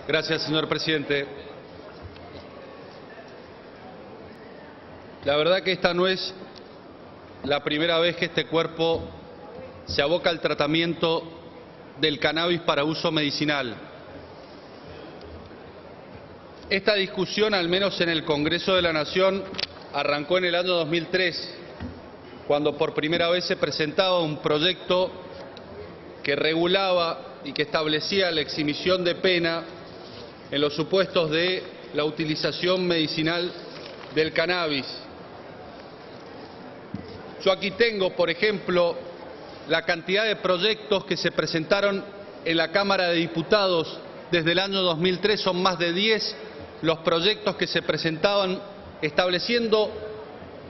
Gracias, señor presidente. La verdad que esta no es la primera vez que este cuerpo se aboca al tratamiento del cannabis para uso medicinal. Esta discusión, al menos en el Congreso de la Nación, arrancó en el año 2003, cuando por primera vez se presentaba un proyecto que regulaba y que establecía la exhibición de pena en los supuestos de la utilización medicinal del cannabis. Yo aquí tengo, por ejemplo, la cantidad de proyectos que se presentaron en la Cámara de Diputados desde el año 2003, son más de 10 los proyectos que se presentaban estableciendo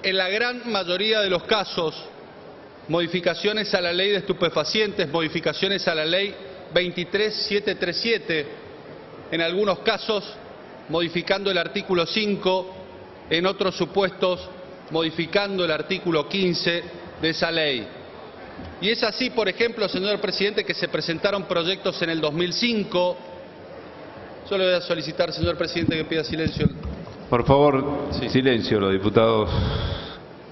en la gran mayoría de los casos modificaciones a la ley de estupefacientes, modificaciones a la ley 23737, en algunos casos modificando el artículo 5, en otros supuestos modificando el artículo 15 de esa ley. Y es así, por ejemplo, señor presidente, que se presentaron proyectos en el 2005. Yo le voy a solicitar, señor presidente, que pida silencio. Por favor, sí. Silencio, los diputados.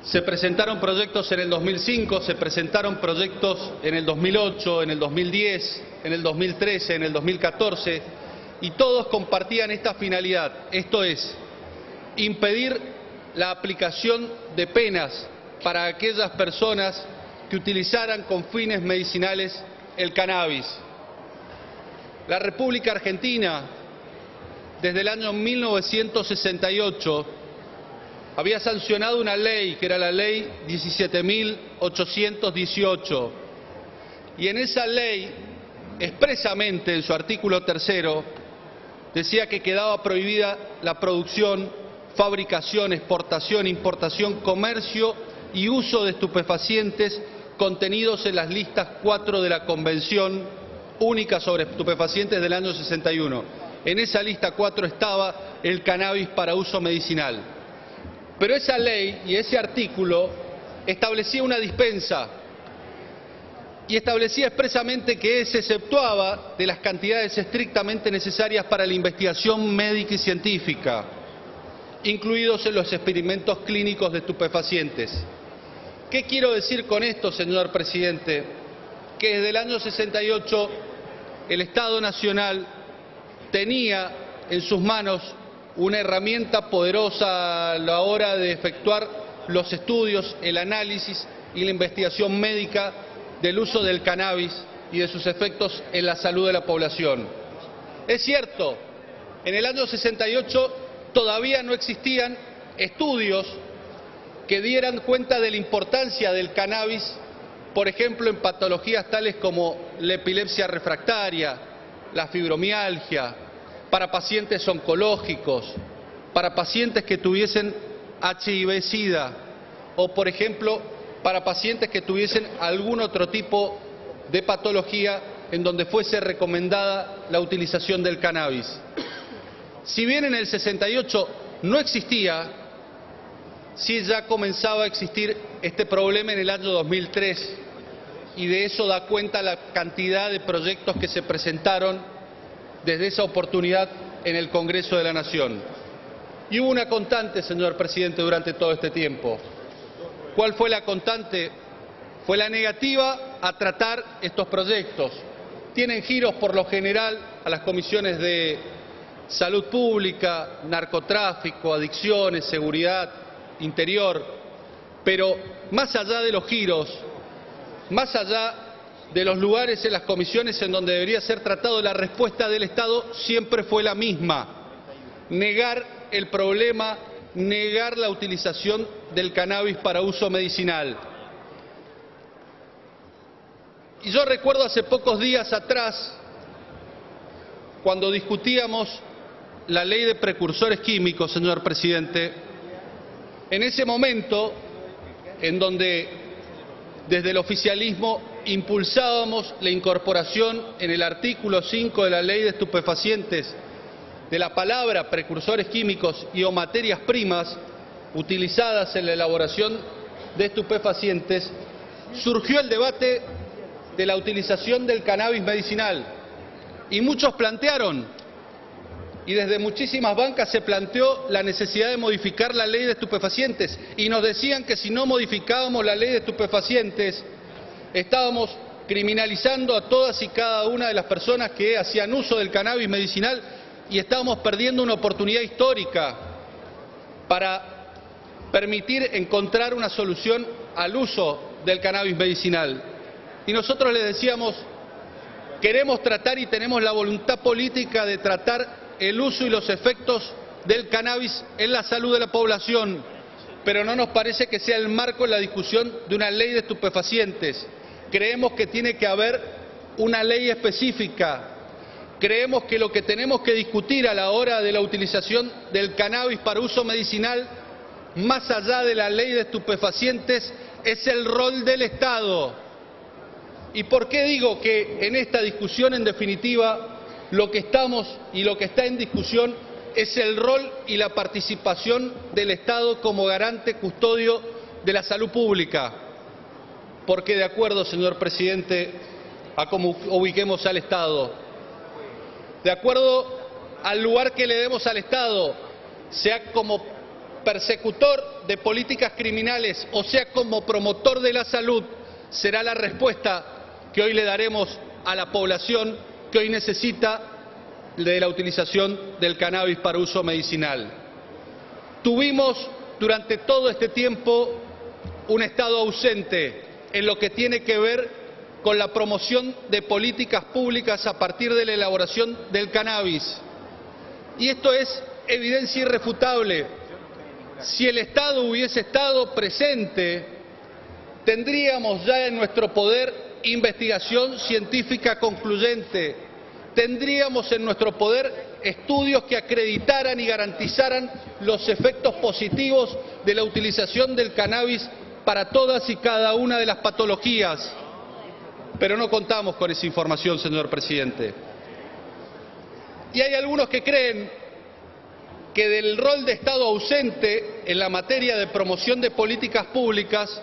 Se presentaron proyectos en el 2005, se presentaron proyectos en el 2008, en el 2010, en el 2013, en el 2014, y todos compartían esta finalidad, esto es, impedir la aplicación de penas para aquellas personas que utilizaran con fines medicinales el cannabis. La República Argentina, desde el año 1968, había sancionado una ley, que era la ley 17.818, y en esa ley, expresamente en su artículo 3, decía que quedaba prohibida la producción, fabricación, exportación, importación, comercio y uso de estupefacientes contenidos en las listas 4 de la Convención Única sobre Estupefacientes del año 61. En esa lista 4 estaba el cannabis para uso medicinal. Pero esa ley y ese artículo establecía una dispensa y establecía expresamente que se exceptuaba de las cantidades estrictamente necesarias para la investigación médica y científica, incluidos en los experimentos clínicos de estupefacientes. ¿Qué quiero decir con esto, señor presidente? Que desde el año 68 el Estado Nacional tenía en sus manos una herramienta poderosa a la hora de efectuar los estudios, el análisis y la investigación médica del uso del cannabis y de sus efectos en la salud de la población. Es cierto, en el año 68 todavía no existían estudios que dieran cuenta de la importancia del cannabis, por ejemplo, en patologías tales como la epilepsia refractaria, la fibromialgia, para pacientes oncológicos, para pacientes que tuviesen HIV-Sida o, por ejemplo, para pacientes que tuviesen algún otro tipo de patología en donde fuese recomendada la utilización del cannabis. Si bien en el 68 no existía, sí ya comenzaba a existir este problema en el año 2003, y de eso da cuenta la cantidad de proyectos que se presentaron desde esa oportunidad en el Congreso de la Nación. Y hubo una constante, señor presidente, durante todo este tiempo. ¿Cuál fue la constante? Fue la negativa a tratar estos proyectos. Tienen giros por lo general a las comisiones de salud pública, narcotráfico, adicciones, seguridad, interior, pero más allá de los giros, más allá de los lugares en las comisiones en donde debería ser tratado, la respuesta del Estado siempre fue la misma: negar el problema, negar la utilización del cannabis para uso medicinal. Y yo recuerdo hace pocos días atrás, cuando discutíamos la ley de precursores químicos, señor presidente, en ese momento en donde desde el oficialismo impulsábamos la incorporación en el artículo 5 de la ley de estupefacientes de la palabra precursores químicos y o materias primas utilizadas en la elaboración de estupefacientes, surgió el debate de la utilización del cannabis medicinal y muchos plantearon y desde muchísimas bancas se planteó la necesidad de modificar la ley de estupefacientes y nos decían que si no modificábamos la ley de estupefacientes estábamos criminalizando a todas y cada una de las personas que hacían uso del cannabis medicinal y estábamos perdiendo una oportunidad histórica para permitir encontrar una solución al uso del cannabis medicinal. Y nosotros les decíamos, queremos tratar y tenemos la voluntad política de tratar el uso y los efectos del cannabis en la salud de la población, pero no nos parece que sea el marco en la discusión de una ley de estupefacientes. Creemos que tiene que haber una ley específica. Creemos que lo que tenemos que discutir a la hora de la utilización del cannabis para uso medicinal, más allá de la ley de estupefacientes, es el rol del Estado. ¿Y por qué digo que en esta discusión, en definitiva, lo que estamos y lo que está en discusión es el rol y la participación del Estado como garante, custodio de la salud pública? Porque de acuerdo, señor presidente, a cómo ubiquemos al Estado, de acuerdo al lugar que le demos al Estado, sea como persecutor de políticas criminales o sea como promotor de la salud, será la respuesta que hoy le daremos a la población que hoy necesita de la utilización del cannabis para uso medicinal. Tuvimos durante todo este tiempo un Estado ausente en lo que tiene que ver con la promoción de políticas públicas a partir de la elaboración del cannabis. Y esto es evidencia irrefutable. Si el Estado hubiese estado presente, tendríamos ya en nuestro poder investigación científica concluyente, tendríamos en nuestro poder estudios que acreditaran y garantizaran los efectos positivos de la utilización del cannabis para todas y cada una de las patologías. Pero no contamos con esa información, señor presidente. Y hay algunos que creen que del rol de Estado ausente en la materia de promoción de políticas públicas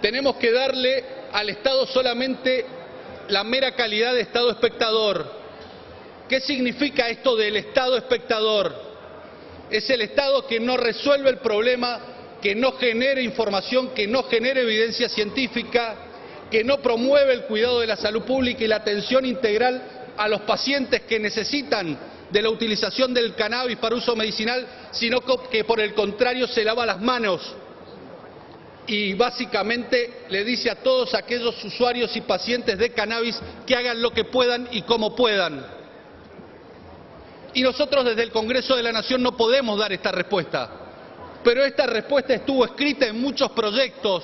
tenemos que darle al Estado solamente la mera calidad de Estado espectador. ¿Qué significa esto del Estado espectador? Es el Estado que no resuelve el problema, que no genere información, que no genere evidencia científica, que no promueve el cuidado de la salud pública y la atención integral a los pacientes que necesitan de la utilización del cannabis para uso medicinal, sino que por el contrario se lava las manos y básicamente le dice a todos aquellos usuarios y pacientes de cannabis que hagan lo que puedan y como puedan. Y nosotros desde el Congreso de la Nación no podemos dar esta respuesta, pero esta respuesta estuvo escrita en muchos proyectos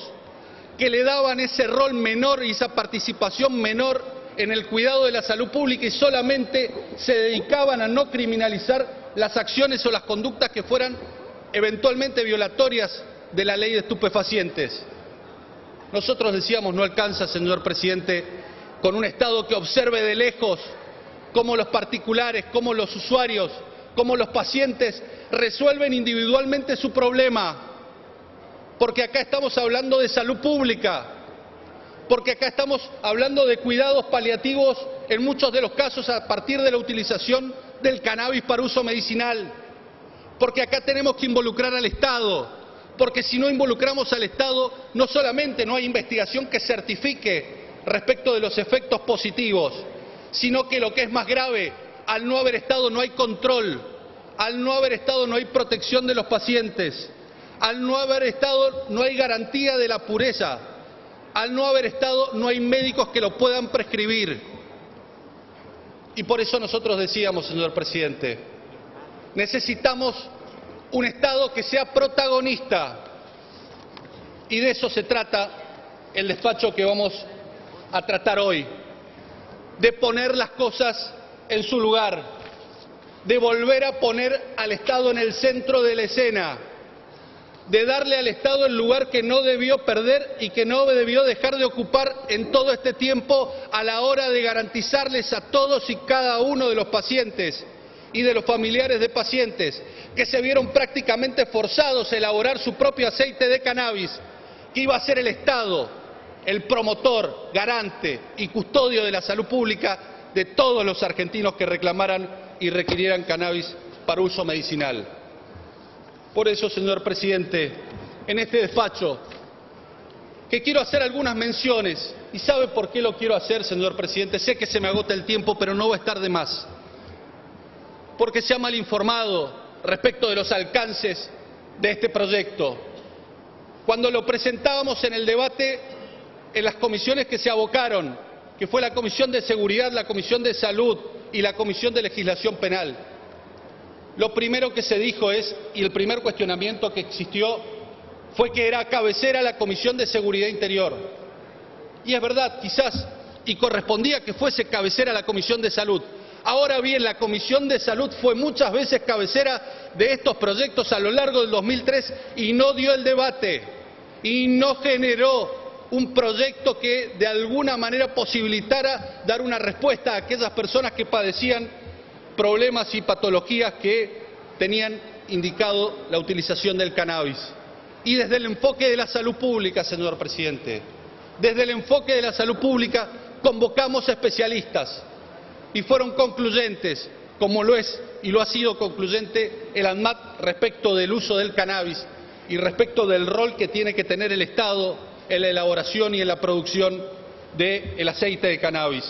que le daban ese rol menor y esa participación menor en el cuidado de la salud pública y solamente se dedicaban a no criminalizar las acciones o las conductas que fueran eventualmente violatorias de la ley de estupefacientes. Nosotros decíamos, no alcanza, señor presidente, con un Estado que observe de lejos cómo los particulares, cómo los usuarios, cómo los pacientes resuelven individualmente su problema, porque acá estamos hablando de salud pública, porque acá estamos hablando de cuidados paliativos en muchos de los casos a partir de la utilización del cannabis para uso medicinal, porque acá tenemos que involucrar al Estado, porque si no involucramos al Estado, no solamente no hay investigación que certifique respecto de los efectos positivos, sino que lo que es más grave, al no haber Estado no hay control, al no haber Estado no hay protección de los pacientes, al no haber Estado no hay garantía de la pureza, al no haber Estado no hay médicos que lo puedan prescribir. Y por eso nosotros decíamos, señor presidente, necesitamos un Estado que sea protagonista, y de eso se trata el despacho que vamos a tratar hoy, de poner las cosas en su lugar, de volver a poner al Estado en el centro de la escena, de darle al Estado el lugar que no debió perder y que no debió dejar de ocupar en todo este tiempo a la hora de garantizarles a todos y cada uno de los pacientes y de los familiares de pacientes que se vieron prácticamente forzados a elaborar su propio aceite de cannabis, que iba a ser el Estado el promotor, garante y custodio de la salud pública de todos los argentinos que reclamaran y requirieran cannabis para uso medicinal. Por eso, señor presidente, en este despacho, que quiero hacer algunas menciones, y ¿sabe por qué lo quiero hacer, señor presidente? Sé que se me agota el tiempo, pero no va a estar de más. Porque se ha mal informado respecto de los alcances de este proyecto. Cuando lo presentábamos en el debate en las comisiones que se abocaron, que fue la Comisión de Seguridad, la Comisión de Salud y la Comisión de Legislación Penal, lo primero que se dijo y el primer cuestionamiento que existió fue que era cabecera la Comisión de Seguridad Interior. Y es verdad, quizás, y correspondía que fuese cabecera la Comisión de Salud. Ahora bien, la Comisión de Salud fue muchas veces cabecera de estos proyectos a lo largo del 2003 y no dio el debate, y no generó un proyecto que de alguna manera posibilitara dar una respuesta a aquellas personas que padecían problemas y patologías que tenían indicado la utilización del cannabis. Y desde el enfoque de la salud pública, señor presidente, desde el enfoque de la salud pública convocamos especialistas y fueron concluyentes, como lo es y lo ha sido concluyente el ANMAT respecto del uso del cannabis y respecto del rol que tiene que tener el Estado en la elaboración y en la producción del aceite de cannabis.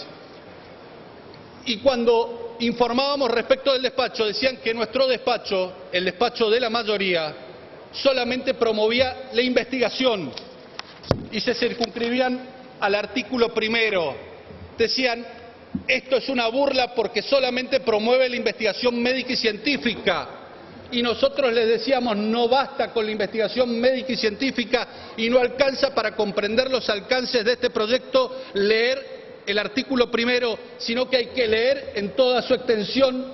Y cuando informábamos respecto del despacho, decían que nuestro despacho, el despacho de la mayoría, solamente promovía la investigación y se circunscribían al artículo primero. Decían, esto es una burla porque solamente promueve la investigación médica y científica. Y nosotros les decíamos, no basta con la investigación médica y científica y no alcanza para comprender los alcances de este proyecto leer el artículo primero, sino que hay que leer en toda su extensión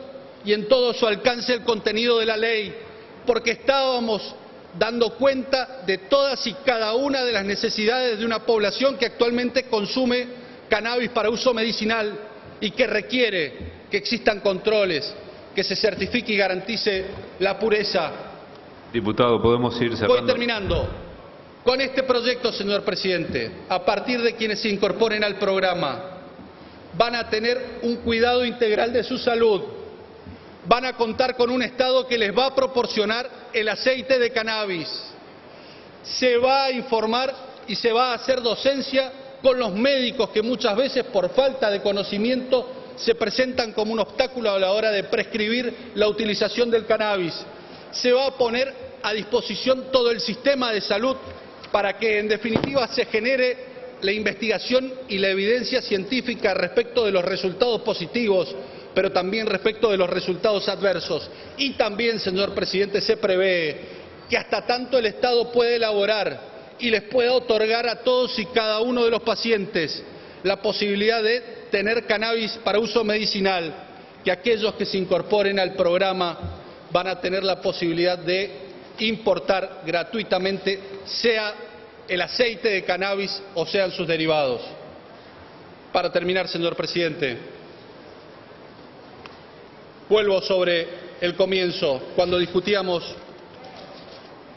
y en todo su alcance el contenido de la ley, porque estábamos dando cuenta de todas y cada una de las necesidades de una población que actualmente consume cannabis para uso medicinal y que requiere que existan controles, que se certifique y garantice la pureza. Diputado, podemos ir cerrando. Voy terminando. Con este proyecto, señor presidente, a partir de quienes se incorporen al programa, van a tener un cuidado integral de su salud, van a contar con un Estado que les va a proporcionar el aceite de cannabis, se va a informar y se va a hacer docencia con los médicos que muchas veces por falta de conocimiento se presentan como un obstáculo a la hora de prescribir la utilización del cannabis. Se va a poner a disposición todo el sistema de salud para que en definitiva se genere la investigación y la evidencia científica respecto de los resultados positivos, pero también respecto de los resultados adversos. Y también, señor presidente, se prevé que hasta tanto el Estado puede elaborar y les pueda otorgar a todos y cada uno de los pacientes la posibilidad de tener cannabis para uso medicinal, que aquellos que se incorporen al programa van a tener la posibilidad de importar gratuitamente, sea el aceite de cannabis o sean sus derivados. Para terminar, señor presidente, vuelvo sobre el comienzo, cuando discutíamos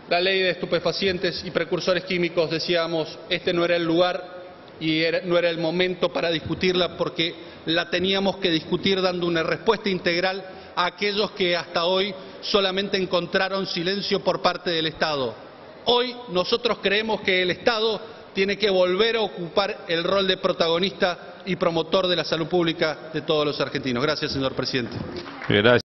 la ley de estupefacientes y precursores químicos, decíamos, este no era el lugar y no era el momento para discutirla porque la teníamos que discutir dando una respuesta integral a aquellos que hasta hoy solamente encontraron silencio por parte del Estado. Hoy nosotros creemos que el Estado tiene que volver a ocupar el rol de protagonista y promotor de la salud pública de todos los argentinos. Gracias, señor presidente. Gracias.